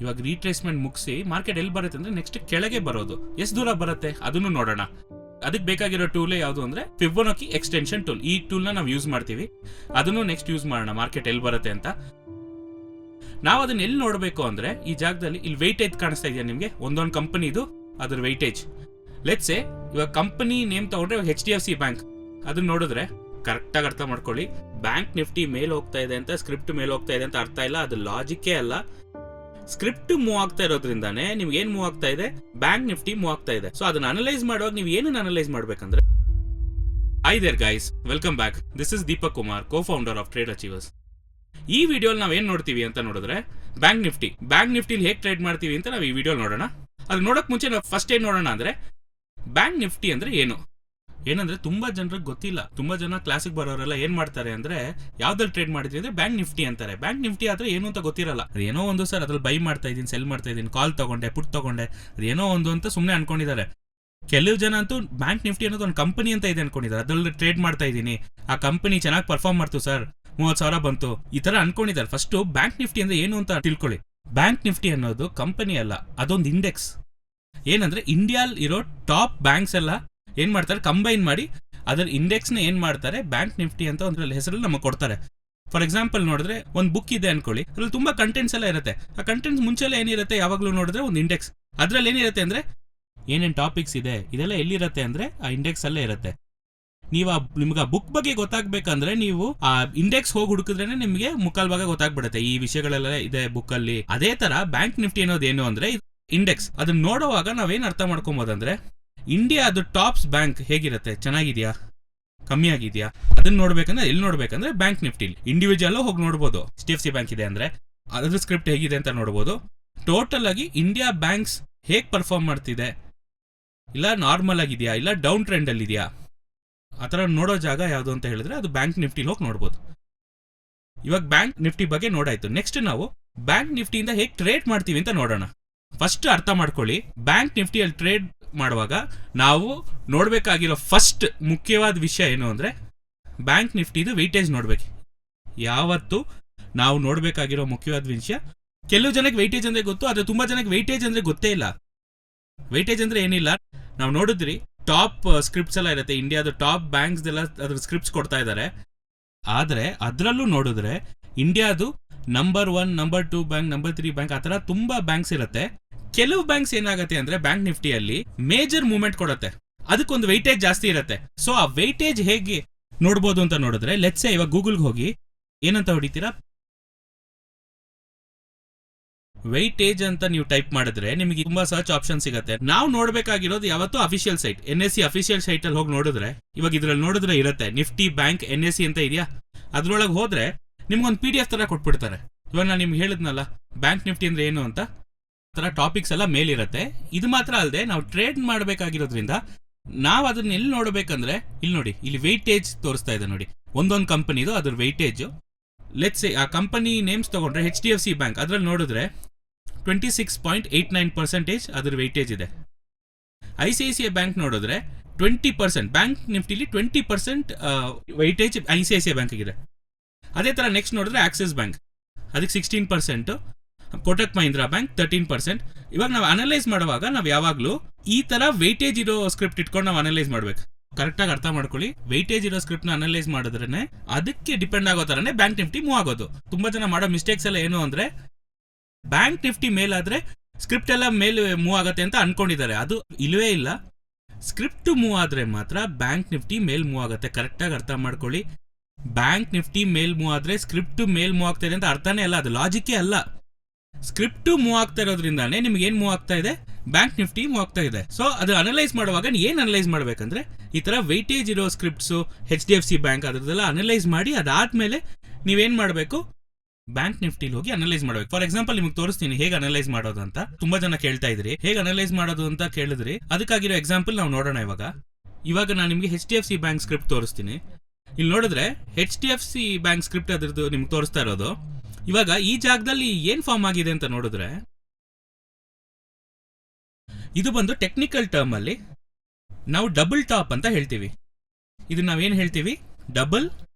ಇವಾಗ ರೀಟ್ರೇಸ್ಮೆಂಟ್ ಮುಗಿಸಿ ಮಾರ್ಕೆಟ್ ಎಲ್ಲಿ ಬರುತ್ತೆ ಅಂದ್ರೆ ನೆಕ್ಸ್ಟ್ ಕೆಳಗೆ ಬರೋದು, ಎಷ್ಟು ದೂರ ಬರುತ್ತೆ ಅದನ್ನು ನೋಡೋಣ. ಅದಕ್ಕೆ ಬೇಕಾಗಿರೋ ಟೂಲೇ ಯಾವುದು ಅಂದ್ರೆ ಫಿಬೊನಾಕಿ ಎಕ್ಸ್ಟೆನ್ಷನ್ ಟೂಲ್. ಈ ಟೂಲ್ನ ನಾವು ಯೂಸ್ ಮಾಡ್ತೀವಿ, ಅದನ್ನು ನೆಕ್ಸ್ಟ್ ಯೂಸ್ ಮಾಡೋಣ ಮಾರ್ಕೆಟ್ ಎಲ್ಲಿ ಬರುತ್ತೆ ಅಂತ. ನಾವು ಅದನ್ನ ಎಲ್ಲಿ ನೋಡಬೇಕು ಅಂದ್ರೆ ಈ ಜಾಗದಲ್ಲಿ ಇಲ್ಲಿ ವೆಯ್ಟೇಜ್ ಕಾಣಿಸ್ತಾ ಇದೆಯಾ ನಿಮಗೆ, ಒಂದೊಂದು ಕಂಪನಿದು ಅದ್ರ ವೆಯ್ಟೇಜ್. ಲೆಟ್ಸ್ ಇವಾಗ ಕಂಪನಿ ನೇಮ್ ತಗೊಂಡ್ರೆ HDFC ಬ್ಯಾಂಕ್, ಅದನ್ನ ನೋಡಿದ್ರೆ ಕರೆಕ್ಟಾಗಿ ಅರ್ಥ ಮಾಡ್ಕೊಳ್ಳಿ. ಬ್ಯಾಂಕ್ ನಿಫ್ಟಿ ಮೇಲೆ ಹೋಗ್ತಾ ಇದೆ ಅಂತ, ಸ್ಕ್ರಿಪ್ಟ್ ಮೇಲೆ ಹೋಗ್ತಾ ಇದೆ ಅಂತ ಅರ್ಥ ಇಲ್ಲ, ಅದು ಲಾಜಿಕ್ಕೇ ಅಲ್ಲ. ಸ್ಕ್ರಿಪ್ಟ್ ಮೂವ್ ಆಗ್ತಾ ಇರೋದ್ರಿಂದಾನೇ ನಿಮ್ಗೆ ಏನ್ ಮೂವ್ ಆಗ್ತಾ ಇದೆ, ಬ್ಯಾಂಕ್ ನಿಫ್ಟಿ ಮೂವ್ ಆಗ್ತಾ ಇದೆ. ಸೊ ಅದನ್ನ ಅನಲೈಸ್ ಮಾಡುವಾಗ ನೀವು ಏನನ್ನ ಅನಲೈಸ್ ಮಾಡ್ಬೇಕಂದ್ರೆ, Hi there guys, welcome back. This is Deepak Kumar, co-founder of Trade Achievers. ಈ ವಿಡಿಯೋಲಿ ನಾವೇನ್ ನೋಡ್ತೀವಿ ಅಂತ ನೋಡಿದ್ರೆ ಬ್ಯಾಂಕ್ ನಿಫ್ಟಿಲಿ ಹೇಗೆ ಟ್ರೇಡ್ ಮಾಡ್ತೀವಿ ಅಂತ ನಾವು ಈ ವಿಡಿಯೋ ನೋಡೋಣ. ಅದು ನೋಡಕ್ ಮುಂಚೆ ನಾವು ಫಸ್ಟ್ ಏನ್ ನೋಡೋಣ ಅಂದ್ರೆ ಬ್ಯಾಂಕ್ ನಿಫ್ಟಿ ಅಂದ್ರೆ ಏನಂದ್ರೆ ತುಂಬಾ ಜನರಿಗೆ ಗೊತ್ತಿಲ್ಲ. ತುಂಬಾ ಜನ ಕ್ಲಾಸಿಗೆ ಬರೋರೆಲ್ಲ ಏನ್ ಮಾಡ್ತಾರೆ ಅಂದ್ರೆ ಯಾವ್ದ್ರಲ್ಲಿ ಟ್ರೇಡ್ ಮಾಡಿದ್ವಿ ಅಂದ್ರೆ ಬ್ಯಾಂಕ್ ನಿಫ್ಟಿ ಅಂತಾರೆ. ಬ್ಯಾಂಕ್ ನಿಫ್ಟಿ ಆದ್ರೆ ಏನು ಅಂತ ಗೊತ್ತಿರಲ್ಲ. ಅದೇನೋ ಒಂದು ಸರ್ ಅದ್ರಲ್ಲಿ ಬೈ ಮಾಡ್ತಾ ಇದೀನಿ, ಸೆಲ್ ಮಾಡ್ತಾ ಇದೀನಿ, ಕಾಲ್ ತಗೊಂಡೆ, ಪುಟ್ ತಗೊಂಡೆ, ಅದೇನೋ ಒಂದು ಅಂತ ಸುಮ್ಮನೆ ಅನ್ಕೊಂಡಿದ್ದಾರೆ. ಕೆಲವು ಜನ ಅಂತೂ ಬ್ಯಾಂಕ್ ನಿಫ್ಟಿ ಅನ್ನೋದು ಒಂದು ಕಂಪನಿ ಅಂತ ಇದೆ ಅನ್ಕೊಂಡಿದ್ದಾರೆ, ಅದ್ರಲ್ಲಿ ಟ್ರೇಡ್ ಮಾಡ್ತಾ ಇದೀನಿ, ಆ ಕಂಪನಿ ಚೆನ್ನಾಗಿ ಪರ್ಫಾರ್ಮ್ ಮಾಡ್ತು ಸರ್, 30,000 ಬಂತು, ಈ ತರ ಅನ್ಕೊಂಡಿದ್ದಾರೆ. ಫಸ್ಟ್ ಬ್ಯಾಂಕ್ ನಿಫ್ಟಿ ಅಂದ್ರೆ ಏನು ಅಂತ ತಿಳ್ಕೊಳ್ಳಿ. ಬ್ಯಾಂಕ್ ನಿಫ್ಟಿ ಅನ್ನೋದು ಕಂಪನಿ ಅಲ್ಲ, ಅದೊಂದು ಇಂಡೆಕ್ಸ್. ಏನಂದ್ರೆ ಇಂಡಿಯಾ ಇರೋ ಟಾಪ್ ಬ್ಯಾಂಕ್ಸ್ ಎಲ್ಲ ಏನ್ ಮಾಡ್ತಾರೆ, ಕಂಬೈನ್ ಮಾಡಿ ಅದರ ಇಂಡೆಕ್ಸ್ ನ ಏನ್ ಮಾಡ್ತಾರೆ, ಬ್ಯಾಂಕ್ ನಿಫ್ಟಿ ಅಂತ ಒಂದು ಹೆಸರಲ್ಲಿ ನಮಗೆ ಕೊಡ್ತಾರೆ. ಫಾರ್ ಎಕ್ಸಾಂಪಲ್ ನೋಡಿದ್ರೆ ಒಂದು ಬುಕ್ ಇದೆ ಅನ್ಕೊಳ್ಳಿ, ಅದ್ರಲ್ಲಿ ತುಂಬಾ ಕಂಟೆಂಟ್ಸ್ ಎಲ್ಲ ಇರುತ್ತೆ. ಆ ಕಂಟೆಂಟ್ಸ್ ಮುಂಚೆಲ್ಲ ಏನಿರುತ್ತೆ, ಯಾವಾಗ್ಲೂ ನೋಡಿದ್ರೆ ಒಂದು ಇಂಡೆಕ್ಸ್, ಅದ್ರಲ್ಲಿ ಏನಿರುತ್ತೆ ಅಂದ್ರೆ ಏನೇನ್ ಟಾಪಿಕ್ಸ್ ಇದೆ ಇದೆಲ್ಲ ಎಲ್ಲಿರುತ್ತೆ ಅಂದ್ರೆ ಆ ಇಂಡೆಕ್ಸ್ ಅಲ್ಲೇ ಇರುತ್ತೆ. ನೀವು ನಿಮ್ಗೆ ಆ ಬುಕ್ ಬಗ್ಗೆ ಗೊತ್ತಾಗ್ಬೇಕಂದ್ರೆ ನೀವು ಆ ಇಂಡೆಕ್ಸ್ ಹೋಗಿ ಹುಡುಕಿದ್ರೇನೆ ನಿಮಗೆ ಮುಕ್ಕಾಲ್ ಭಾಗ ಗೊತ್ತಾಗ್ಬಿಡುತ್ತೆ ಈ ವಿಷಯಗಳೆಲ್ಲ ಇದೆ ಬುಕ್ ಅಲ್ಲಿ. ಅದೇ ತರ ಬ್ಯಾಂಕ್ ನಿಫ್ಟಿ ಅನ್ನೋದು ಏನು ಅಂದ್ರೆ ಇಂಡೆಕ್ಸ್. ಅದನ್ನ ನೋಡುವಾಗ ನಾವೇನ್ ಅರ್ಥ ಮಾಡ್ಕೊಬೋದಂದ್ರೆ ಇಂಡಿಯಾ ಅದು ಟಾಪ್ಸ್ ಬ್ಯಾಂಕ್ ಹೇಗಿರುತ್ತೆ, ಚೆನ್ನಾಗಿದ್ಯಾ, ಕಮ್ಮಿ ಆಗಿದ್ಯಾ, ಅದನ್ನ ನೋಡ್ಬೇಕಂದ್ರೆ ಎಲ್ಲಿ ನೋಡ್ಬೇಕಂದ್ರೆ ಬ್ಯಾಂಕ್ ನಿಫ್ಟಿಲಿ. ಇಂಡಿವಿಜುವಲ್ ಹೋಗಿ ನೋಡ್ಬೋದು, HDFC ಬ್ಯಾಂಕ್ ಇದೆ ಅಂದ್ರೆ ಅದ್ರ ಸ್ಕ್ರಿಪ್ಟ್ ಹೇಗಿದೆ ಅಂತ ನೋಡ್ಬೋದು. ಟೋಟಲ್ ಆಗಿ ಇಂಡಿಯಾ ಬ್ಯಾಂಕ್ಸ್ ಹೇಗ್ ಪರ್ಫಾರ್ಮ್ ಮಾಡ್ತಿದೆ, ಇಲ್ಲ ನಾರ್ಮಲ್ ಆಗಿದೆಯಾ, ಇಲ್ಲ ಡೌನ್ ಟ್ರೆಂಡ್ ಅಲ್ಲಿ ಇದೆಯಾ, ಆತರ ನೋಡೋ ಜಾಗ ಯಾವುದು ಅಂತ ಹೇಳಿದ್ರೆ ಅದು ಬ್ಯಾಂಕ್ ನಿಫ್ಟಿಲಿ ಹೋಗಿ ನೋಡ್ಬೋದು. ಇವಾಗ ಬ್ಯಾಂಕ್ ನಿಫ್ಟಿ ಬಗ್ಗೆ ನೋಡಾಯ್ತು. ನೆಕ್ಸ್ಟ್ ನಾವು ಬ್ಯಾಂಕ್ ನಿಫ್ಟಿಯಿಂದ ಹೇಗೆ ಟ್ರೇಡ್ ಮಾಡ್ತೀವಿ ಅಂತ ನೋಡೋಣ. ಫಸ್ಟ್ ಅರ್ಥ ಮಾಡ್ಕೊಳ್ಳಿ, ಬ್ಯಾಂಕ್ ನಿಫ್ಟಿಯಲ್ಲಿ ಟ್ರೇಡ್ ಮಾಡುವಾಗ ನಾವು ನೋಡ್ಬೇಕಾಗಿರೋ ಫಸ್ಟ್ ಮುಖ್ಯವಾದ ವಿಷಯ ಏನು ಅಂದ್ರೆ ಬ್ಯಾಂಕ್ ನಿಫ್ಟಿದು ವೆಯ್ಟೇಜ್ ನೋಡ್ಬೇಕು. ಯಾವತ್ತು ನಾವು ನೋಡ್ಬೇಕಾಗಿರೋ ಮುಖ್ಯವಾದ ವಿಷಯ, ಕೆಲವು ಜನಕ್ಕೆ ವೆಯ್ಟೇಜ್ ಅಂದ್ರೆ ಗೊತ್ತು, ಆದ್ರೆ ತುಂಬಾ ಜನಕ್ಕೆ ವೆಯ್ಟೇಜ್ ಅಂದ್ರೆ ಗೊತ್ತೇ ಇಲ್ಲ. ವೆಯ್ಟೇಜ್ ಅಂದ್ರೆ ಏನಿಲ್ಲ, ನಾವು ನೋಡಿದ್ರಿ ಟಾಪ್ ಸ್ಕ್ರಿಪ್ಟ್ಸ್ ಎಲ್ಲ ಇರುತ್ತೆ, ಇಂಡಿಯಾದ ಟಾಪ್ ಬ್ಯಾಂಕ್ಸ್ ಎಲ್ಲ ಅದ್ರ ಸ್ಕ್ರಿಪ್ಟ್ಸ್ ಕೊಡ್ತಾ ಇದ್ದಾರೆ. ಆದ್ರೆ ಅದ್ರಲ್ಲೂ ನೋಡಿದ್ರೆ ಇಂಡಿಯಾದು number 1, number 2 bank, number 3 bank, ಆತರ ತುಂಬಾ ಬ್ಯಾಂಕ್ಸ್ ಇರುತ್ತೆ. ಕೆಲವು ಬ್ಯಾಂಕ್ಸ್ ಏನಾಗುತ್ತೆ ಅಂದ್ರೆ ಬ್ಯಾಂಕ್ ನಿಫ್ಟಿಯಲ್ಲಿ ಮೇಜರ್ ಮೂವ್ಮೆಂಟ್ ಕೊಡುತ್ತೆ, ಅದಕ್ಕೊಂದು ವೆಯ್ಟೇಜ್ ಜಾಸ್ತಿ ಇರುತ್ತೆ. ಸೊ ಆ ವೆಯ್ಟೇಜ್ ಹೇಗೆ ನೋಡ್ಬೋದು ಅಂತ ನೋಡಿದ್ರೆ, ಲೆಟ್ಸ್ ಸೇ ಇವಾಗ ಗೂಗಲ್ಗೆ ಹೋಗಿ ಏನಂತ ಹೊಡಿತೀರಾ, ವೆಯ್ಟೇಜ್ ಅಂತ ನೀವು ಟೈಪ್ ಮಾಡಿದ್ರೆ ನಿಮಗೆ ತುಂಬಾ ಸರ್ಚ್ ಆಪ್ಷನ್ ಸಿಗುತ್ತೆ. ನಾವು ನೋಡ್ಬೇಕಾಗಿರೋದು ಯಾವತ್ತೂ official site, NSE official site ಅಲ್ಲಿ ಹೋಗಿ ನೋಡಿದ್ರೆ, ಇವಾಗ ಇದ್ರಲ್ಲಿ ನೋಡಿದ್ರೆ ಇರುತ್ತೆ ನಿಫ್ಟಿ ಬ್ಯಾಂಕ್ NSE ಅಂತ ಇದೆಯಾ, ಅದ್ರೊಳಗೆ ಹೋದ್ರೆ ನಿಮ್ಗೊಂದು PDF ತರ ಕೊಟ್ಬಿಡ್ತಾರೆ. ಇವಾಗ ನಾನು ನಿಮ್ಗೆ ಹೇಳಿದ್ನಲ್ಲ ಬ್ಯಾಂಕ್ ನಿಫ್ಟಿ ಅಂದ್ರೆ ಏನು ಅಂತ, ತರ ಟಾಪಿಕ್ಸ್ ಎಲ್ಲ ಮೇಲಿರುತ್ತೆ. ಇದು ಮಾತ್ರ ಅಲ್ಲದೆ ನಾವು ಟ್ರೇಡ್ ಮಾಡಬೇಕಾಗಿರೋದ್ರಿಂದ ನಾವು ಅದನ್ನ ಎಲ್ಲಿ ನೋಡ್ಬೇಕಂದ್ರೆ ಇಲ್ಲಿ ನೋಡಿ, ಇಲ್ಲಿ ವೆಯ್ಟೇಜ್ ತೋರಿಸ್ತಾ ಇದೆ ನೋಡಿ, ಒಂದೊಂದು ಕಂಪನಿದು ಅದ್ರ ವೆಯ್ಟೇಜ್. ಲೆಟ್ಸ್ ಆ ಕಂಪನಿ ನೇಮ್ಸ್ ತಗೊಂಡ್ರೆ HDFC ಬ್ಯಾಂಕ್, ಅದ್ರಲ್ಲಿ ನೋಡಿದ್ರೆ 26.89% ಅದ್ರ ವೆಯ್ಟೇಜ್ ಇದೆ. ICICI ಬ್ಯಾಂಕ್ ನೋಡಿದ್ರೆ 20%, ಬ್ಯಾಂಕ್ ನಿಫ್ಟಿಲಿ 20% ವೆಯ್ಟೇಜ್ ICICI ಬ್ಯಾಂಕ್ ಇದೆ. ಅದೇ ತರ ನೆಕ್ಸ್ಟ್ ನೋಡಿದ್ರೆ ಆಕ್ಸಿಸ್ ಬ್ಯಾಂಕ್, ಅದಕ್ಕೆ 16%, ಕೋಟಕ್ ಮಹೀಂದ್ರಾ ಬ್ಯಾಂಕ್ 13%. ಇವಾಗ ನಾವು ಅನಲೈಸ್ ಮಾಡುವಾಗ ನಾವು ಯಾವಾಗ್ಲೂ ಈ ತರ ವೆಯ್ಟೇಜ್ ಇರೋ ಸ್ಕ್ರಿಪ್ಟ್ ಇಟ್ಕೊಂಡು ನಾವು ಅನಲೈಸ್ ಮಾಡ್ಬೇಕು. ಕರೆಕ್ಟಾಗಿ ಅರ್ಥ ಮಾಡ್ಕೊಳ್ಳಿ, ವೆಯ್ಟೇಜ್ ಇರೋ ಸ್ಕ್ರಿಪ್ಟ್ ನ ಅನಲೈಸ್ ಮಾಡಿದ್ರೆ ಅದಕ್ಕೆ ಡಿಪೆಂಡ್ ಆಗೋ ತರನೇ ಬ್ಯಾಂಕ್ ನಿಫ್ಟಿ ಮೂವ್ ಆಗೋದು. ತುಂಬಾ ಜನ ಮಾಡೋ ಮಿಸ್ಟೇಕ್ಸ್ ಎಲ್ಲ ಏನು ಅಂದ್ರೆ ಬ್ಯಾಂಕ್ ನಿಫ್ಟಿ ಮೇಲಾದ್ರೆ ಸ್ಕ್ರಿಪ್ಟ್ ಎಲ್ಲ ಮೇಲೆ ಮೂವ್ ಆಗತ್ತೆ ಅಂತ ಅನ್ಕೊಂಡಿದ್ದಾರೆ. ಅದು ಇಲ್ಲವೇ ಇಲ್ಲ, ಸ್ಕ್ರಿಪ್ಟ್ ಮೂವ್ ಆದ್ರೆ ಮಾತ್ರ ಬ್ಯಾಂಕ್ ನಿಫ್ಟಿ ಮೇಲ್ ಮೂವ್ ಆಗುತ್ತೆ. ಕರೆಕ್ಟಾಗಿ ಅರ್ಥ ಮಾಡ್ಕೊಳ್ಳಿ, ಬ್ಯಾಂಕ್ ನಿಫ್ಟಿ ಮೇಲ್ ಮೂವ್ ಆದ್ರೆ ಸ್ಕ್ರಿಪ್ಟ್ ಮೇಲ್ ಮೂವ್ ಆಗ್ತಾ ಇದೆ ಅಂತ ಅರ್ಥನೇ ಅಲ್ಲ, ಅದು ಲಾಜಿಕ್ಕೇ ಅಲ್ಲ. ಸ್ಕ್ರಿಪ್ಟ್ ಮೂವ್ ಆಗ್ತಾ ಇರೋದ್ರಿಂದಾನೇ ನಿಮ್ಗೆ ಏನ್ ಮೂವ್ ಆಗ್ತಾ ಇದೆ, ಬ್ಯಾಂಕ್ ನಿಫ್ಟಿ ಮೂವ್ ಆಗ್ತಾ ಇದೆ. ಸೊ ಅದು ಅನಲೈಸ್ ಮಾಡುವಾಗ ಏನ್ ಅನಲೈಸ್ ಮಾಡ್ಬೇಕಂದ್ರೆ ಈ ತರ ವೆಯ್ಟೇಜ್ ಇರೋ ಸ್ಕ್ರಿಪ್ಟ್ಸ್ HDFC ಬ್ಯಾಂಕ್ ಅದ್ರದ್ದೆಲ್ಲ ಅನಲೈಸ್ ಮಾಡಿ, ಅದಾದ್ಮೇಲೆ ನೀವೇನ್ ಮಾಡ್ಬೇಕು, ಬ್ಯಾಂಕ್ ನಿಫ್ಟಿಲಿ ಹೋಗಿ ಅನಲೈಸ್ ಮಾಡ್ಬೇಕು. ಫಾರ್ ಎಕ್ಸಾಂಪಲ್ ನಿಮ್ಗೆ ತೋರಿಸ್ತೀನಿ ಹೇಗೆ ಅನಲೈಸ್ ಮಾಡೋದು ಅಂತ. ತುಂಬಾ ಜನ ಕೇಳ್ತಾ ಇದ್ರಿ ಹೇಗೆ ಅನಲೈಸ್ ಮಾಡೋದು ಅಂತ ಕೇಳಿದ್ರಿ, ಅದಕ್ಕಾಗಿರೋ ಎಕ್ಸಾಂಪಲ್ ನಾವು ನೋಡೋಣ. ಇವಾಗ ನಾನು ನಿಮ್ಗೆ HDFC ಬ್ಯಾಂಕ್ ಸ್ಕ್ರಿಪ್ಟ್ ತೋರಿಸ್ತೀನಿ. ಇಲ್ಲಿ ನೋಡಿದ್ರೆ HDFC ಬ್ಯಾಂಕ್ ಸ್ಕ್ರಿಪ್ಟ್ ಅದ್ರದ್ದು ನಿಮ್ಗೆ ತೋರಿಸ್ತಾ ಇರೋದು. ಇವಾಗ ಈ ಜಾಗದಲ್ಲಿ ಏನ್ ಫಾರ್ಮ್ ಆಗಿದೆ ಅಂತ ನೋಡಿದ್ರೆ, ಇದು ಬಂದು ಟೆಕ್ನಿಕಲ್ ಟರ್ಮ್ ಅಲ್ಲಿ ನಾವು ಡಬಲ್ ಟಾಪ್ ಅಂತ ಹೇಳ್ತೀವಿ. ಇದು ನಾವೇನ್ ಹೇಳ್ತೀವಿ, ಡಬಲ್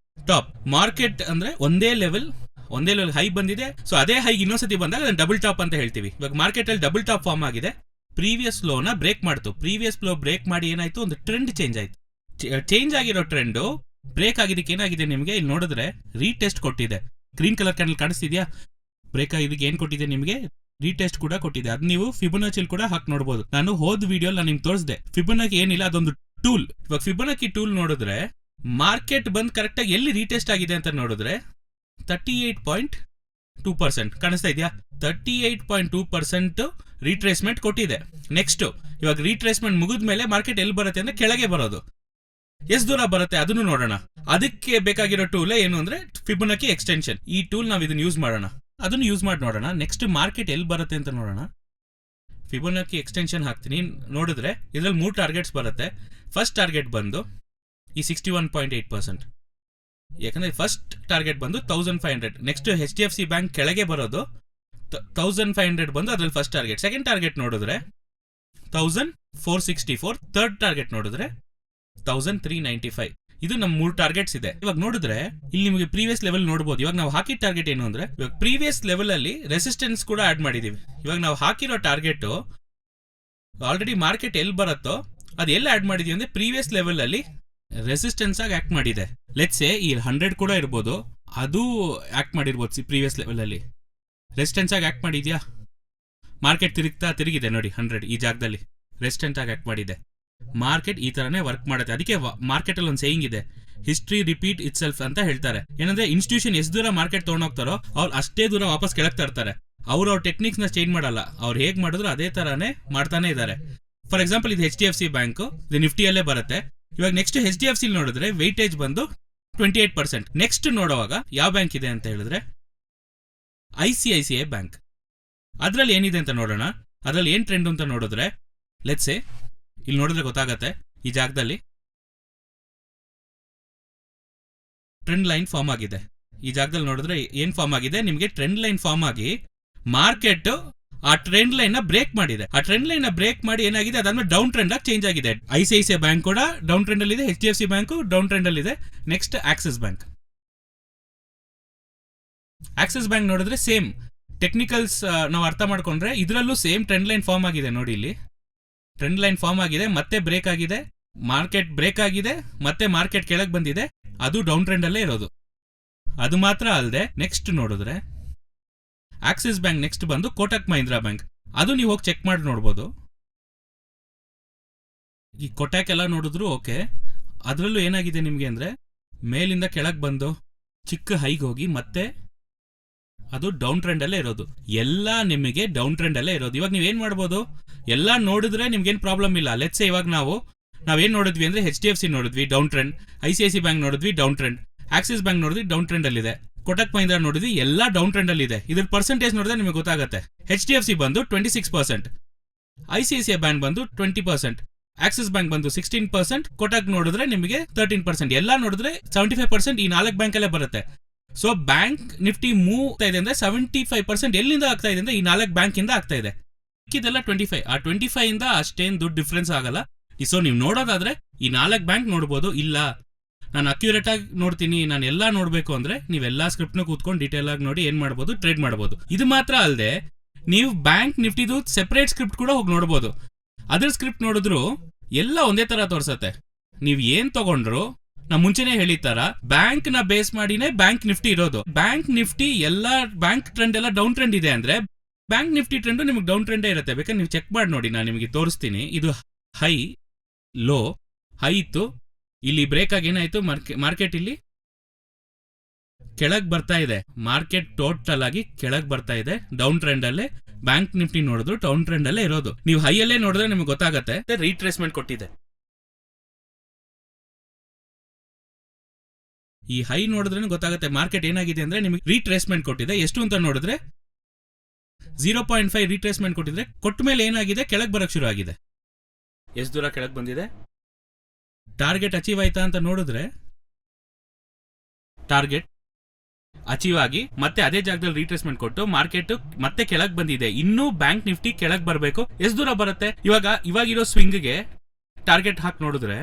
ಟಾಪ್. ಮಾರ್ಕೆಟ್ ಅಂದ್ರೆ ಒಂದೇ ಲೆವೆಲ್ ಒಂದೇ ಲೆವೆಲ್ ಹೈ ಬಂದಿದೆ. ಸೊ ಅದೇ ಹೈ ಇನ್ನೊಂದ್ಸತಿ ಬಂದಾಗ ಅದನ್ನ ಡಬಲ್ ಟಾಪ್ ಅಂತ ಹೇಳ್ತೀವಿ. ಇವಾಗ ಮಾರ್ಕೆಟ್ ಅಲ್ಲಿ ಡಬಲ್ ಟಾಪ್ ಫಾರ್ಮ್ ಆಗಿದೆ, ಪ್ರೀವಿಯಸ್ ಲೋನ ಬ್ರೇಕ್ ಮಾಡ್ತು. ಪ್ರೀವಿಯಸ್ ಲೋ ಬ್ರೇಕ್ ಮಾಡಿ ಏನಾಯ್ತು, ಒಂದು ಟ್ರೆಂಡ್ ಚೇಂಜ್ ಆಯ್ತು. ಚೇಂಜ್ ಆಗಿರೋ ಟ್ರೆಂಡ್ ಬ್ರೇಕ್ ಆಗಿದ್ದಕ್ಕೆ ಏನಾಗಿದೆ ನಿಮಗೆ ಇಲ್ಲಿ ನೋಡಿದ್ರೆ ರೀಟೆಸ್ಟ್ ಕೊಟ್ಟಿದೆ. ಗ್ರೀನ್ ಕಲರ್ ಕ್ಯಾಂಡಲ್ ಕಾಣಿಸ್ತಿದ್ಯಾ? ಬ್ರೇಕ್ ಆಗಿದ್ದಕ್ಕೆ ಏನ್ ಕೊಟ್ಟಿದೆ ನಿಮಗೆ, ರೀಟೆಸ್ಟ್ ಕೂಡ ಕೊಟ್ಟಿದೆ. ಅದು ನೀವು ಫಿಬೊನಾಚಿಲ್ ಕೂಡ ಹಾಕಿ ನೋಡಬಹುದು. ನಾನು ಹೋದ ವಿಡಿಯೋ ನಿಮ್ಗೆ ತೋರಿಸಿದೆ. ಫಿಬೊನಾಕಿ ಏನಿಲ್ಲ, ಅದೊಂದು ಟೂಲ್. ಇವಾಗ ಫಿಬೊನಾಕಿ ಟೂಲ್ ನೋಡಿದ್ರೆ ಮಾರ್ಕೆಟ್ ಬಂದ್ ಕರೆಕ್ಟ್ ಆಗಿ ಎಲ್ಲಿ ರೀಟೆಸ್ಟ್ ಆಗಿದೆ ಅಂತ ನೋಡಿದ್ರೆ 38.2% ಕಾಣಿಸ್ತಾ ಇದೆಯಾ? 38.2% ರೀಟ್ರೇಸ್ಮೆಂಟ್ ಕೊಟ್ಟಿದೆ. ನೆಕ್ಸ್ಟ್ ಇವಾಗ ರೀಟ್ರೇಸ್ಮೆಂಟ್ ಮುಗಿದ ಮೇಲೆ ಮಾರ್ಕೆಟ್ ಎಲ್ಲಿ ಬರುತ್ತೆ ಅಂದ್ರೆ ಕೆಳಗೆ ಬರೋದು. ಎಷ್ಟು ದೂರ ಬರುತ್ತೆ ಅದನ್ನು ನೋಡೋಣ. ಅದಕ್ಕೆ ಬೇಕಾಗಿರೋ ಟೂಲ್ ಏನು ಅಂದ್ರೆ ಫಿಬೊನಾಕಿ ಎಕ್ಸ್ಟೆನ್ಷನ್. ಈ ಟೂಲ್ ನಾವು ಇದನ್ನ ಯೂಸ್ ಮಾಡೋಣ, ಅದನ್ನು ಯೂಸ್ ಮಾಡಿ ನೋಡೋಣ. ನೆಕ್ಸ್ಟ್ ಮಾರ್ಕೆಟ್ ಎಲ್ಲಿ ಬರುತ್ತೆ ಅಂತ ನೋಡೋಣ. ಫಿಬೊನಾಕಿ ಎಕ್ಸ್ಟೆನ್ಷನ್ ಹಾಕ್ತೀನಿ. ನೋಡಿದ್ರೆ ಇದರಲ್ಲಿ 3 ಟಾರ್ಗೆಟ್ಸ್ ಬರುತ್ತೆ. ಫಸ್ಟ್ ಟಾರ್ಗೆಟ್ ಬಂದು ಈ 61.8%, ಯಾಕಂದ್ರೆ ಫಸ್ಟ್ ಟಾರ್ಗೆಟ್ ಬಂದು 1500. ನೆಕ್ಸ್ಟ್ HDFC ಬ್ಯಾಂಕ್ ಕೆಳಗೆ ಬರೋದು 1500 ಬಂದು ಅದ್ರಲ್ಲಿ ಫಸ್ಟ್ ಟಾರ್ಗೆಟ್. ಸೆಕೆಂಡ್ ಟಾರ್ಗೆಟ್ ನೋಡಿದ್ರೆ 1464. ಥರ್ಡ್ ಟಾರ್ಗೆಟ್ ನೋಡಿದ್ರೆ 1395. ಇದು ನಮ್ಮ 3 ಟಾರ್ಗೆಟ್ಸ್ ಇದೆ. ಇವಾಗ ನೋಡಿದ್ರೆ ಇಲ್ಲಿ ನಿಮಗೆ ಪ್ರೀವಿಯಸ್ ಲೆವೆಲ್ ನೋಡಬಹುದು. ಇವಾಗ ನಾವು ಹಾಕಿದ ಟಾರ್ಗೆಟ್ ಏನು ಅಂದ್ರೆ ಇವಾಗ ಪ್ರೀವಿಯಸ್ ಲೆವೆಲ್ ಅಲ್ಲಿ ರೆಸಿಸ್ಟೆನ್ಸ್ ಕೂಡ ಆಡ್ ಮಾಡಿದೀವಿ. ಇವಾಗ ನಾವು ಹಾಕಿರೋ ಟಾರ್ಗೆಟ್ ಆಲ್ರೆಡಿ ಮಾರ್ಕೆಟ್ ಎಲ್ಲಿ ಬರುತ್ತೋ ಅದು ಎಲ್ಲಿ ಆಡ್ ಮಾಡಿದೀವಿ ಅಂದ್ರೆ ಪ್ರೀವಿಯಸ್ ಲೆವೆಲ್ ಅಲ್ಲಿ ರೆಸಿಸ್ಟೆನ್ಸ್ ಆಗಿ ಆಕ್ಟ್ ಮಾಡಿದೆ. ಲೆಟ್ಸ್ ಸೇ ಈ 100 ಕೂಡ ಇರ್ಬೋದು, ಅದು ಆಕ್ಟ್ ಮಾಡಿರ್ಬೋದು. ಪ್ರೀವಿಯಸ್ ಲೆವೆಲ್ ಅಲ್ಲಿ ರೆಸಿಸ್ಟೆನ್ಸ್ ಆಗಿ ಆಕ್ಟ್ ಮಾಡಿದ್ಯಾ? ಮಾರ್ಕೆಟ್ ತಿರುಗಿದೆ ನೋಡಿ 100 ಈ ಜಾಗದಲ್ಲಿ ರೆಸಿಸ್ಟೆನ್ಸ್ ಆಗಿ ಆಕ್ಟ್ ಮಾಡಿದೆ. ಮಾರ್ಕೆಟ್ ಈ ತರನೇ ವರ್ಕ್ ಮಾಡುತ್ತೆ. ಅದಕ್ಕೆ ಮಾರ್ಕೆಟ್ ಅಲ್ಲಿ ಒಂದು ಸೇಯಿಂಗ್ ಇದೆ, ಹಿಸ್ಟ್ರಿ ರಿಪೀಟ್ ಇಟ್ ಸೆಲ್ಫ್ ಅಂತ ಹೇಳ್ತಾರೆ. ಏನಂದ್ರೆ ಇನ್ಸ್ಟಿಟ್ಯೂಷನ್ ಎಷ್ಟು ದೂರ ಮಾರ್ಕೆಟ್ ತಗೊಂಡೋಗ್ತಾರೋ ಅವ್ರು ಅಷ್ಟೇ ದೂರ ವಾಪಸ್ ಕೆಳಗೆ ತರ್ತಾರೆ. ಅವ್ರ ಟೆಕ್ನಿಕ್ಸ್ ನ ಚೇಂಜ್ ಮಾಡಲ್ಲ. ಅವ್ರು ಹೇಗ್ ಮಾಡಿದ್ರು ಅದೇ ತರಾನೇ ಮಾಡ್ತಾನೆ ಇದ್ದಾರೆ. ಫಾರ್ ಎಕ್ಸಾಂಪಲ್ ಇದು HDFC ಬ್ಯಾಂಕ್, ಇದು ನಿಫ್ಟಿಯಲ್ಲೇ ಬರುತ್ತೆ. ಇವಾಗ ನೆಕ್ಸ್ಟ್ HDFC ನೋಡಿದ್ರೆ ವೆಯ್ಟೇಜ್ ಬಂದು 28%. ನೆಕ್ಸ್ಟ್ ನೋಡುವಾಗ ಯಾವ ಬ್ಯಾಂಕ್ ಇದೆ ಅಂತ ಹೇಳಿದ್ರೆ ICICI ಬ್ಯಾಂಕ್. ಅದ್ರಲ್ಲಿ ಏನಿದೆ ಅಂತ ನೋಡೋಣ. ಅದ್ರಲ್ಲಿ ಏನ್ ಟ್ರೆಂಡ್ ಅಂತ ನೋಡಿದ್ರೆ ಲೆಟ್ಸ್ ಸೇ ಇಲ್ಲಿ ನೋಡಿದ್ರೆ ಗೊತ್ತಾಗತ್ತೆ. ಈ ಜಾಗದಲ್ಲಿ ಟ್ರೆಂಡ್ ಲೈನ್ ಫಾರ್ಮ್ ಆಗಿದೆ. ಈ ಜಾಗದಲ್ಲಿ ನೋಡಿದ್ರೆ ಏನ್ ಫಾರ್ಮ್ ಆಗಿದೆ ನಿಮಗೆ, ಟ್ರೆಂಡ್ ಲೈನ್ ಫಾರ್ಮ್ ಆಗಿ ಮಾರ್ಕೆಟ್ ಆ ಟ್ರೆಂಡ್ ಲೈನ್ ನ ಬ್ರೇಕ್ ಮಾಡಿದೆ. ಆ ಟ್ರೆಂಡ್ ಲೈನ್ ನ ಬ್ರೇಕ್ ಮಾಡಿ ಏನಾಗಿದೆ, ಅದಾದ್ಮೇಲೆ ಡೌನ್ ಟ್ರೆಂಡ್ ಆಗಿ ಚೇಂಜ್ ಆಗಿದೆ. ICICI ಬ್ಯಾಂಕ್ ಕೂಡ ಡೌನ್ ಟ್ರೆಂಡ್ ಅಲ್ಲಿ ಇದೆ, HDFC ಬ್ಯಾಂಕ್ ಡೌನ್ ಟ್ರೆಂಡ್ ಅಲ್ಲಿ ಇದೆ. Next Axis bank. Axis bank ನೋಡಿದ್ರೆ ಸೇಮ್ ಟೆಕ್ನಿಕಲ್ಸ್ ನಾವು ಅರ್ಥ ಮಾಡ್ಕೊಂಡ್ರೆ ಇದರಲ್ಲೂ ಸೇಮ್ ಟ್ರೆಂಡ್ ಲೈನ್ ಫಾರ್ಮ್ ಆಗಿದೆ. ನೋಡಿ ಇಲ್ಲಿ ಟ್ರೆಂಡ್ ಲೈನ್ ಫಾರ್ಮ್ ಆಗಿದೆ, ಮತ್ತೆ ಬ್ರೇಕ್ ಆಗಿದೆ, ಮಾರ್ಕೆಟ್ ಬ್ರೇಕ್ ಆಗಿದೆ, ಮತ್ತೆ ಮಾರ್ಕೆಟ್ ಕೆಳಗೆ ಬಂದಿದೆ. ಅದು ಡೌನ್ ಟ್ರೆಂಡ್ ಅಲ್ಲೇ ಇರೋದು. ಅದು ಮಾತ್ರ ಅಲ್ಲದೆ ನೆಕ್ಸ್ಟ್ ನೋಡಿದ್ರೆ ಆಕ್ಸಿಸ್ ಬ್ಯಾಂಕ್ ನೆಕ್ಸ್ಟ್ ಬಂದು ಕೋಟಕ್ ಮಹೀಂದ್ರಾ ಬ್ಯಾಂಕ್. ಅದು ನೀವು ಹೋಗಿ ಚೆಕ್ ಮಾಡಿ ನೋಡ್ಬೋದು. ಈ ಕೋಟಕ್ ಎಲ್ಲ ನೋಡಿದ್ರು ಓಕೆ. ಅದರಲ್ಲೂ ಏನಾಗಿದೆ ನಿಮಗೆ ಅಂದ್ರೆ ಮೇಲಿಂದ ಕೆಳಗೆ ಬಂದು ಚಿಕ್ಕ ಹೈಗೆ ಹೋಗಿ ಮತ್ತೆ ಅದು ಡೌನ್ ಟ್ರೆಂಡ್ ಅಲ್ಲೇ ಇರೋದು. ಎಲ್ಲ ನಿಮಗೆ ಡೌನ್ ಟ್ರೆಂಡ್ ಅಲ್ಲೇ ಇರೋದು. ಇವಾಗ ನೀವೇನ್ ಮಾಡ್ಬೋದು, ಎಲ್ಲ ನೋಡಿದ್ರೆ ನಿಮ್ಗೇನು ಪ್ರಾಬ್ಲಮ್ ಇಲ್ಲ. ಲೆಟ್ಸ್ ಸೇ ಇವಾಗ ನಾವೇನ್ ನೋಡಿದ್ವಿ ಅಂದ್ರೆ HDFC ನೋಡಿದ್ವಿ ಡೌನ್ ಟ್ರೆಂಡ್, ICICI ಬ್ಯಾಂಕ್ ನೋಡಿದ್ವಿ ಡೌನ್ ಟ್ರೆಂಡ್, ಆಕ್ಸಿಸ್ ಬ್ಯಾಂಕ್ ನೋಡಿದ್ವಿ ಡೌನ್ ಟ್ರೆಂಡ್ ಅಲ್ಲಿ ಇದೆ, ಕೋಟಕ್ ಮಹೀಂದ್ರಾ ನೋಡಿದ್ವಿ ಎಲ್ಲ ಡೌನ್ ಟ್ರೆಂಡ್ ಅಲ್ಲಿ ಇದೆ. ಇದ್ರ ಪರ್ಸೆಂಟೇಜ್ ನೋಡಿದ್ರೆ ನಿಮಗೆ ಗೊತ್ತಾಗುತ್ತೆ. HDFC ಬಂದು 26%, ICICI ಬ್ಯಾಂಕ್ ಬಂದು 20%, ಆಕ್ಸಿಸ್ ಬ್ಯಾಂಕ್ ಬಂದು 16%, ಕೋಟಕ್ ನೋಡಿದ್ರೆ ನಿಮಗೆ 13%. ಎಲ್ಲ ನೋಡಿದ್ರೆ 75% ಈ 4 ಬ್ಯಾಂಕ್ ಅಲ್ಲೇ ಬರುತ್ತೆ. ಸೊ ಬ್ಯಾಂಕ್ ನಿಫ್ಟಿ ಮೂವ್ ಆಗ್ತಾ ಇದೆ ಅಂದ್ರೆ 75% ಎಲ್ಲಿಂದ ಆಗ್ತಾ ಇದೆ ಅಂದ್ರೆ ಈ 4 ಬ್ಯಾಂಕ್ ಇಂದ ಆಗ್ತಾ ಇದೆ. ಇದೆಲ್ಲ 25. ಆ 25 ಇಂದ ಅಷ್ಟೇನು ದೊಡ್ಡ ಡಿಫ್ರೆನ್ಸ್ ಆಗಲ್ಲ. ಸೊ ನೀವು ನೋಡೋದಾದ್ರೆ ಈ 4 ಬ್ಯಾಂಕ್ ನೋಡ್ಬೋದು. ಇಲ್ಲ ನಾನು ಅಕ್ಯುರೇಟ್ ಆಗಿ ನೋಡ್ತೀನಿ, ನಾನು ಎಲ್ಲಾ ನೋಡ್ಬೇಕು ಅಂದ್ರೆ ನೀವೆಲ್ಲಾ ಸ್ಕ್ರಿಪ್ಟ್ ನ ಕೂತ್ಕೊಂಡು ಡೀಟೇಲ್ ಆಗಿ ನೋಡಿ ಏನ್ ಮಾಡ್ಬೋದು, ಟ್ರೇಡ್ ಮಾಡ್ಬೋದು. ಇದು ಮಾತ್ರ ಅಲ್ಲದೆ ನೀವು ಬ್ಯಾಂಕ್ ನಿಫ್ಟಿದು ಸೆಪರೇಟ್ ಸ್ಕ್ರಿಪ್ಟ್ ಕೂಡ ಹೋಗಿ ನೋಡ್ಬೋದು. ಅದ್ರ ಸ್ಕ್ರಿಪ್ಟ್ ನೋಡಿದ್ರು ಎಲ್ಲ ಒಂದೇ ತರ ತೋರ್ಸತ್ತೆ. ನೀವ್ ಏನ್ ತಗೊಂಡ್ರು ನಾ ಮುಂಚೆನೆ ಹೇಳಿತಾರ ಬ್ಯಾಂಕ್ ನ ಬೇಸ್ ಮಾಡಿನೇ ಬ್ಯಾಂಕ್ ನಿಫ್ಟಿ ಇರೋದು. ಬ್ಯಾಂಕ್ ನಿಫ್ಟಿ ಎಲ್ಲಾ ಬ್ಯಾಂಕ್ ಟ್ರೆಂಡ್ ಎಲ್ಲ ಡೌನ್ ಟ್ರೆಂಡ್ ಇದೆ ಅಂದ್ರೆ ಬ್ಯಾಂಕ್ ನಿಫ್ಟಿ ಟ್ರೆಂಡ್ ನಿಮ್ಗೆ ಡೌನ್ ಟ್ರೆಂಡೇ ಇರುತ್ತೆ. ಬೇಕಾದ್ರೆ ನೀವು ಚೆಕ್ ಮಾಡಿ ನೋಡಿ, ನಾನು ನಿಮಗೆ ತೋರಿಸ್ತೀನಿ. ಇದು ಹೈ ಲೋ ಹೈ ಇತ್ತು, ಇಲ್ಲಿ ಬ್ರೇಕ್ ಆಗಿ ಏನಾಯ್ತು, ಮಾರ್ಕೆಟ್ ಇಲ್ಲಿ ಕೆಳಗ್ ಬರ್ತಾ ಇದೆ. ಮಾರ್ಕೆಟ್ ಟೋಟಲ್ ಆಗಿ ಕೆಳಗ್ ಬರ್ತಾ ಇದೆ ಡೌನ್ ಟ್ರೆಂಡ್ ಅಲ್ಲೇ. ಬ್ಯಾಂಕ್ ನಿಫ್ಟಿ ನೋಡಿದ್ರು ಡೌನ್ ಟ್ರೆಂಡ್ ಅಲ್ಲೇ ಇರೋದು. ನೀವು ಹೈ ಅಲ್ಲೇ ನೋಡಿದ್ರೆ ನಿಮ್ಗೆ ಗೊತ್ತಾಗತ್ತೆ ರೀಟ್ರೇಸ್ಮೆಂಟ್ ಕೊಟ್ಟಿದೆ. ಈ ಹೈ ನೋಡಿದ್ರೆ ಗೊತ್ತಾಗುತ್ತೆ ಮಾರ್ಕೆಟ್ ಏನಾಗಿದೆ ಅಂದ್ರೆ ನಿಮಗೆ ರೀಟ್ರೇಸ್ಮೆಂಟ್ ಕೊಟ್ಟಿದೆ. ಎಷ್ಟು ಅಂತ ನೋಡಿದ್ರೆ 0.5 ರೀಟ್ರೇಸ್ಮೆಂಟ್ ಕೊಟ್ಟಿದ್ರೆ, ಕೊಟ್ಟ ಮೇಲೆ ಏನಾಗಿದೆ, ಕೆಳಗೆ ಬರಕ್ ಶುರು ಆಗಿದೆ. ಎಷ್ಟು ದೂರ ಕೆಳಗೆ ಬಂದಿದೆ, ಟಾರ್ಗೆಟ್ ಅಚೀವ್ ಆಯ್ತಾ ಅಂತ ನೋಡಿದ್ರೆ ಟಾರ್ಗೆಟ್ ಅಚೀವ್ ಆಗಿ ಮತ್ತೆ ಅದೇ ಜಾಗದಲ್ಲಿ ರೀಟ್ರೇಸ್ಮೆಂಟ್ ಕೊಟ್ಟು ಮಾರ್ಕೆಟ್ ಮತ್ತೆ ಕೆಳಗೆ ಬಂದಿದೆ. ಇನ್ನೂ ಬ್ಯಾಂಕ್ ನಿಫ್ಟಿ ಕೆಳಗೆ ಬರಬೇಕು. ಎಷ್ಟು ದೂರ ಬರುತ್ತೆ, ಇವಾಗಿರೋ ಸ್ವಿಂಗ್ಗೆ ಟಾರ್ಗೆಟ್ ಹಾಕಿ ನೋಡಿದ್ರೆ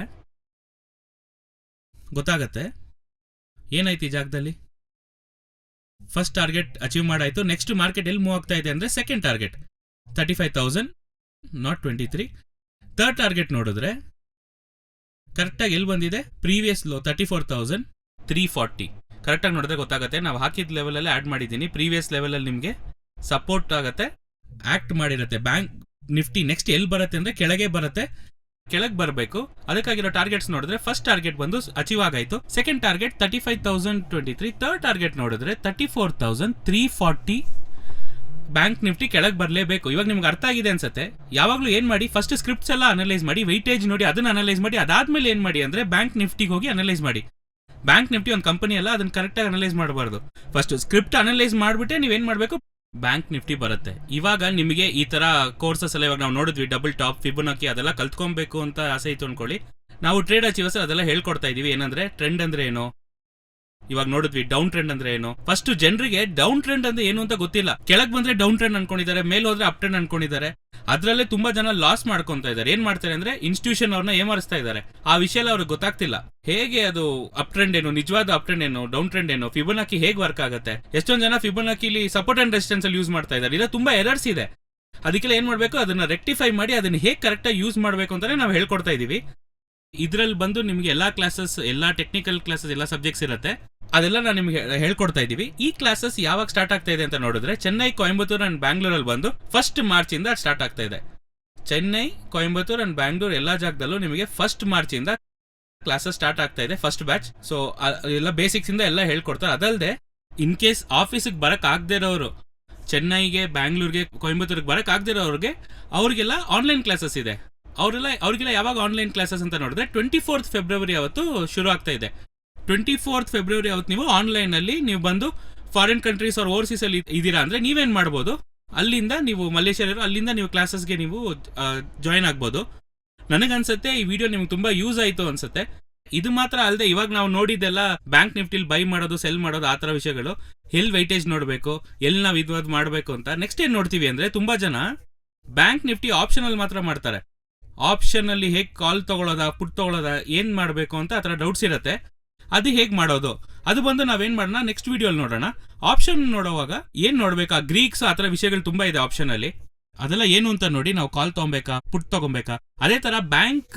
ಗೊತ್ತಾಗತ್ತೆ ಏನಾಯ್ತು ಈ ಜಾಗದಲ್ಲಿ. ಫಸ್ಟ್ ಟಾರ್ಗೆಟ್ ಅಚೀವ್ ಮಾಡಾಯ್ತು. ನೆಕ್ಸ್ಟ್ ಮಾರ್ಕೆಟ್ ಎಲ್ಲಿ ಮೂವ್ ಆಗ್ತಾ ಇದೆ ಅಂದರೆ second target 35,000 not 23. Third target ನೋಡಿದ್ರೆ ಕರೆಕ್ಟಾಗಿ ಎಲ್ಲಿ ಬಂದಿದೆ, ಪ್ರೀವಿಯಸ್ ಲೋ 34,340. ಕರೆಕ್ಟಾಗಿ ನೋಡಿದ್ರೆ ಗೊತ್ತಾಗುತ್ತೆ. ನಾವು ಹಾಕಿದ ಲೆವೆಲಲ್ಲಿ ಆ್ಯಡ್ ಮಾಡಿದ್ದೀನಿ. ಪ್ರೀವಿಯಸ್ ಲೆವೆಲಲ್ಲಿ ನಿಮಗೆ ಸಪೋರ್ಟ್ ಆಗುತ್ತೆ, ಆ್ಯಕ್ಟ್ ಮಾಡಿರುತ್ತೆ. ಬ್ಯಾಂಕ್ ನಿಫ್ಟಿ ನೆಕ್ಸ್ಟ್ ಎಲ್ಲಿ ಬರುತ್ತೆ ಅಂದರೆ ಕೆಳಗೆ ಬರುತ್ತೆ, ಕೆಳಗೆ ಬರಬೇಕು. ಅದಕ್ಕಾಗಿರೋ ಟಾರ್ಗೆಟ್ಸ್ ನೋಡಿದ್ರೆ ಫಸ್ಟ್ ಟಾರ್ಗೆಟ್ ಬಂದು ಅಚೀವ್ ಆಗಾಯಿತು. Second target 35,023. ಥರ್ಡ್ ಟಾರ್ಗೆಟ್ ನೋಡಿದ್ರೆ 34,340. ಬ್ಯಾಂಕ್ ನಿಫ್ಟಿ ಕೆಳಗೆ ಬರಲೇಬೇಕು. ಇವಾಗ ನಿಮ್ಗೆ ಅರ್ಥ ಆಗಿದೆ ಅನ್ಸುತ್ತೆ. ಯಾವಾಗಲೂ ಏನು ಮಾಡಿ, ಫಸ್ಟ್ ಸ್ಕ್ರಿಪ್ಟ್ಸ್ ಎಲ್ಲ ಅನಲೈಸ್ ಮಾಡಿ, ವೈಟೇಜ್ ನೋಡಿ, ಅದನ್ನ ಅನಲೈಸ್ ಮಾಡಿ, ಅದಾದ್ಮೇಲೆ ಏನು ಮಾಡಿ ಅಂದರೆ ಬ್ಯಾಂಕ್ ನಿಫ್ಟಿಗೆ ಹೋಗಿ ಅನಲೈಸ್ ಮಾಡಿ. ಬ್ಯಾಂಕ್ ನಿಫ್ಟಿ ಒಂದು ಕಂಪನಿ ಅಲ್ಲ, ಅದನ್ನ ಕರೆಕ್ಟಾಗಿ ಅನಲೈಸ್ ಮಾಡಬಾರ್ದು. ಫಸ್ಟ್ ಸ್ಕ್ರಿಪ್ಟ್ ಅನಲೈಸ್ ಮಾಡಿಬಿಟ್ಟೆ ನೀವೇನು ಮಾಡಬೇಕು, ಬ್ಯಾಂಕ್ ನಿಫ್ಟಿ ಬರುತ್ತೆ. ಇವಾಗ ನಿಮಗೆ ಈ ಥರ ಕೋರ್ಸಸ್ ಎಲ್ಲ ಇವಾಗ ನಾವು ನೋಡಿದ್ವಿ, ಡಬಲ್ ಟಾಪ್, ಫಿಬೊನಾಕಿ, ಅದೆಲ್ಲ ಕಲ್ತ್ಕೊಬೇಕು ಅಂತ ಆಸೆ ಇತ್ತು ಅನ್ಕೊಳ್ಳಿ. ನಾವು ಟ್ರೇಡ್ ಅಚೀವರ್ಸ್ ಅದೆಲ್ಲ ಹೇಳ್ಕೊಡ್ತಾ ಇದೀವಿ. ಏನಂದ್ರೆ ಟ್ರೆಂಡ್ ಅಂದ್ರೆ ಏನು, ಇವಾಗ ನೋಡಿದ್ವಿ ಡೌನ್ ಟ್ರೆಂಡ್ ಅಂದ್ರೆ ಏನು. ಫಸ್ಟ್ ಜನರಿಗೆ ಡೌನ್ ಟ್ರೆಂಡ್ ಅಂದ್ರೆ ಏನು ಅಂತ ಗೊತ್ತಿಲ್ಲ. ಕೆಳಗೆ ಬಂದ್ರೆ ಡೌನ್ ಟ್ರೆಂಡ್ ಅನ್ಕೊಂಡಿದ್ದಾರೆ, ಮೇಲೆ ಹೋದ್ರೆ ಅಪ್ ಟ್ರೆಂಡ್ ಅನ್ಕೊಂಡಿದ್ದಾರೆ. ಅದರಲ್ಲೇ ತುಂಬಾ ಜನ ಲಾಸ್ ಮಾಡ್ಕೊಂತ ಇದ್ದಾರೆ. ಏನ್ ಮಾಡ್ತಾರೆ ಅಂದ್ರೆ ಇನ್ಸ್ಟಿಟ್ಯೂಷನ್ ಅವ್ರನ್ನ ಏಮಾರಿಸ್ತಾ ಇದ್ದಾರೆ. ಆ ವಿಷಯ ಎಲ್ಲ ಅವ್ರಿಗೆ ಗೊತ್ತಾಗ್ತಿಲ್ಲ. ಹೇಗೆ ಅದು ಅಪ್ ಟ್ರೆಂಡ್ ಏನು, ನಿಜವಾದ ಅಪ್ ಟ್ರೆಂಡ್ ಏನು, ಡೌನ್ ಟ್ರೆಂಡ್ ಏನು, ಫಿಬೊನಾಕಿ ಹೇಗೆ ವರ್ಕ್ ಆಗುತ್ತೆ. ಎಷ್ಟೊಂದು ಜನ ಫಿಬೊನಾಕಿಲಿ ಸಪೋರ್ಟ್ ಅಂಡ್ ರೆಸಿಸ್ಟೆನ್ಸ್ ಅಲ್ಲಿ ಯೂಸ್ ಮಾಡ್ತಾ ಇದ್ದಾರೆ. ಇದು ತುಂಬಾ ಎರರ್ಸ್ ಇದೆ. ಅದಕ್ಕೆಲ್ಲ ಏನ್ ಮಾಡ್ಬೇಕು, ಅದನ್ನ ರೆಕ್ಟಿಫೈ ಮಾಡಿ ಅದನ್ನ ಹೇಗೆ ಕರೆಕ್ಟಾಗಿ ಯೂಸ್ ಮಾಡಬೇಕು ಅಂತಾನೆ ನಾವು ಹೇಳ್ಕೊಡ್ತಾ ಇದೀವಿ. ಇದ್ರಲ್ಲಿ ಬಂದು ನಿಮ್ಗೆ ಎಲ್ಲಾ ಕ್ಲಾಸಸ್, ಎಲ್ಲಾ ಟೆಕ್ನಿಕಲ್ ಕ್ಲಾಸಸ್, ಎಲ್ಲಾ ಸಬ್ಜೆಕ್ಟ್ಸ್ ಇರುತ್ತೆ. ಅದೆಲ್ಲ ನಾನು ನಿಮ್ಗೆ ಹೇಳ್ಕೊಡ್ತಾ ಇದೀವಿ. ಈ ಕ್ಲಾಸಸ್ ಯಾವಾಗ ಸ್ಟಾರ್ಟ್ ಆಗ್ತಾ ಇದೆ ಅಂತ ನೋಡಿದ್ರೆ ಚೆನ್ನೈ, ಕೊಯಂಬತ್ತೂರ್ ಅಂಡ್ ಬ್ಯಾಂಗ್ಳೂರಲ್ಲಿ ಬಂದು 1 ಮಾರ್ಚಿಂದ ಸ್ಟಾರ್ಟ್ ಆಗ್ತಾ ಇದೆ. ಚೆನ್ನೈ, ಕೊಯಂಬತ್ತೂರ್ ಅಂಡ್ ಬ್ಯಾಂಗ್ಳೂರ್ ಎಲ್ಲಾ ಜಾಗದಲ್ಲೂ ನಿಮಗೆ 1 ಮಾರ್ಚಿಂದ ಕ್ಲಾಸಸ್ ಸ್ಟಾರ್ಟ್ ಆಗ್ತಾ ಇದೆ, ಫಸ್ಟ್ ಬ್ಯಾಚ್. ಸೊ ಎಲ್ಲ ಬೇಸಿಕ್ಸ್ ಇಂದ ಎಲ್ಲ ಹೇಳ್ಕೊಡ್ತಾರೆ. ಅದಲ್ಲದೆ ಇನ್ ಕೇಸ್ ಆಫೀಸಿಗೆ ಬರಕ್ ಆಗದೆ ಇರೋರು, ಚೆನ್ನೈಗೆ, ಬ್ಯಾಂಗ್ಳೂರ್ಗೆ, ಕೊಯಂಬತ್ತೂರ್ಗೆ ಬರಕ್ ಆಗದೆ ಇರೋರಿಗೆ, ಅವ್ರಿಗೆಲ್ಲ ಆನ್ಲೈನ್ ಕ್ಲಾಸಸ್ ಇದೆ. ಅವ್ರಿಗೆಲ್ಲ ಯಾವಾಗ ಆನ್ಲೈನ್ ಕ್ಲಾಸಸ್ ಅಂತ ನೋಡಿದ್ರೆ 24th ಫೆಬ್ರವರಿ ಅವತ್ತು ಶುರು ಆಗ್ತಾ ಇದೆ. 24th ಫೆಬ್ರವರಿ ಅವತ್ತು ನೀವು ಆನ್ಲೈನ್ ಅಲ್ಲಿ ನೀವು ಬಂದು ಫಾರಿನ್ ಕಂಟ್ರೀಸ್ ಅವ್ರ ಓವರ್ಸೀಸ್ ಅಲ್ಲಿ ಇದ್ದೀರಾ ಅಂದ್ರೆ ನೀವೇನ್ ಮಾಡ್ಬೋದು, ಅಲ್ಲಿಂದ ನೀವು ಮಲೇಷ್ಯಾದಲ್ಲಿರೋ ಅಲ್ಲಿಂದ ನೀವು ಕ್ಲಾಸಸ್ಗೆ ನೀವು ಜಾಯಿನ್ ಆಗ್ಬೋದು. ನನಗನ್ಸುತ್ತೆ ಈ ವಿಡಿಯೋ ನಿಮ್ಗೆ ತುಂಬಾ ಯೂಸ್ ಆಯಿತು ಅನ್ಸುತ್ತೆ. ಇದು ಮಾತ್ರ ಅಲ್ಲದೆ ಇವಾಗ ನಾವು ನೋಡಿದ್ದೆಲ್ಲ ಬ್ಯಾಂಕ್ ನಿಫ್ಟಿಲಿ ಬೈ ಮಾಡೋದು, ಸೆಲ್ ಮಾಡೋದು, ಆ ಥರ ವಿಷಯಗಳು, ಎಲ್ಲಿ ವೈಟೇಜ್ ನೋಡಬೇಕು, ಎಲ್ಲಿ ನಾವು ಇದು ಮಾಡಬೇಕು ಅಂತ. ನೆಕ್ಸ್ಟ್ ಏನು ನೋಡ್ತೀವಿ ಅಂದರೆ ತುಂಬಾ ಜನ ಬ್ಯಾಂಕ್ ನಿಫ್ಟಿ ಆಪ್ಷನಲ್ಲಿ ಮಾತ್ರ ಮಾಡ್ತಾರೆ. ಆಪ್ಷನಲ್ಲಿ ಹೇಗೆ ಕಾಲ್ ತಗೊಳ್ಳೋದಾ, ಪುಟ್ ತಗೊಳ್ಳೋದಾ, ಏನು ಮಾಡಬೇಕು ಅಂತ ಆ ಥರ ಡೌಟ್ಸ್ ಇರುತ್ತೆ. ಅದು ಹೇಗೆ ಮಾಡೋದು, ಅದು ಬಂದು ನಾವೇನು ಮಾಡೋಣ ನೆಕ್ಸ್ಟ್ ವಿಡಿಯೋಲಿ ನೋಡೋಣ. ಆಪ್ಷನ್ ನೋಡುವಾಗ ಏನು ನೋಡಬೇಕಾ, ಗ್ರೀಕ್ಸ್, ಆ ಥರ ವಿಷಯಗಳು ತುಂಬ ಇದೆ ಆಪ್ಷನಲ್ಲಿ. ಅದೆಲ್ಲ ಏನು ಅಂತ ನೋಡಿ ನಾವು ಕಾಲ್ ತಗೊಬೇಕಾ, ಪುಟ್ ತಗೊಬೇಕಾ. ಅದೇ ತರ ಬ್ಯಾಂಕ್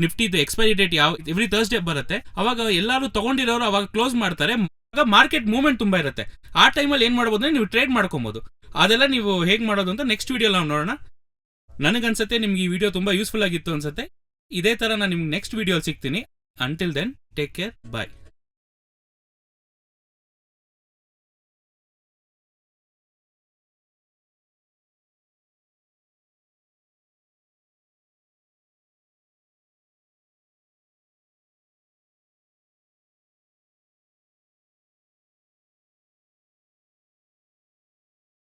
ನಿಫ್ಟಿದು ಎಕ್ಸ್ಪೈರಿ ಡೇಟ್ ಎವ್ರಿ ಥರ್ಸ್ಡೇ ಬರುತ್ತೆ. ಅವಾಗ ಎಲ್ಲರೂ ತಗೊಂಡಿರೋರು ಅವಾಗ ಕ್ಲೋಸ್ ಮಾಡ್ತಾರೆ. ಮಾರ್ಕೆಟ್ ಮೂವ್ಮೆಂಟ್ ತುಂಬಾ ಇರುತ್ತೆ. ಆ ಟೈಮಲ್ಲಿ ಏನ್ ಮಾಡಬಹುದು ಅಂದ್ರೆ ನೀವು ಟ್ರೇಡ್ ಮಾಡ್ಕೊಬಹುದು. ಅದೆಲ್ಲ ನೀವು ಹೇಗೆ ಮಾಡೋದು ಅಂತ ನೆಕ್ಸ್ಟ್ ವಿಡಿಯೋ ನಾವು ನೋಡೋಣ. ನನಗನ್ಸುತ್ತೆ ನಿಮ್ಗೆ ಈ ವಿಡಿಯೋ ತುಂಬಾ ಯೂಸ್ಫುಲ್ ಆಗಿತ್ತು ಅನ್ಸುತ್ತೆ. ಇದೇ ತರ ನಾನು ನಿಮ್ಗೆ ನೆಕ್ಸ್ಟ್ ವಿಡಿಯೋ ಸಿಗ್ತೀನಿ. ಅಂಟಿಲ್ ದೆನ್ ಟೇಕ್ ಕೇರ್, ಬಾಯ್.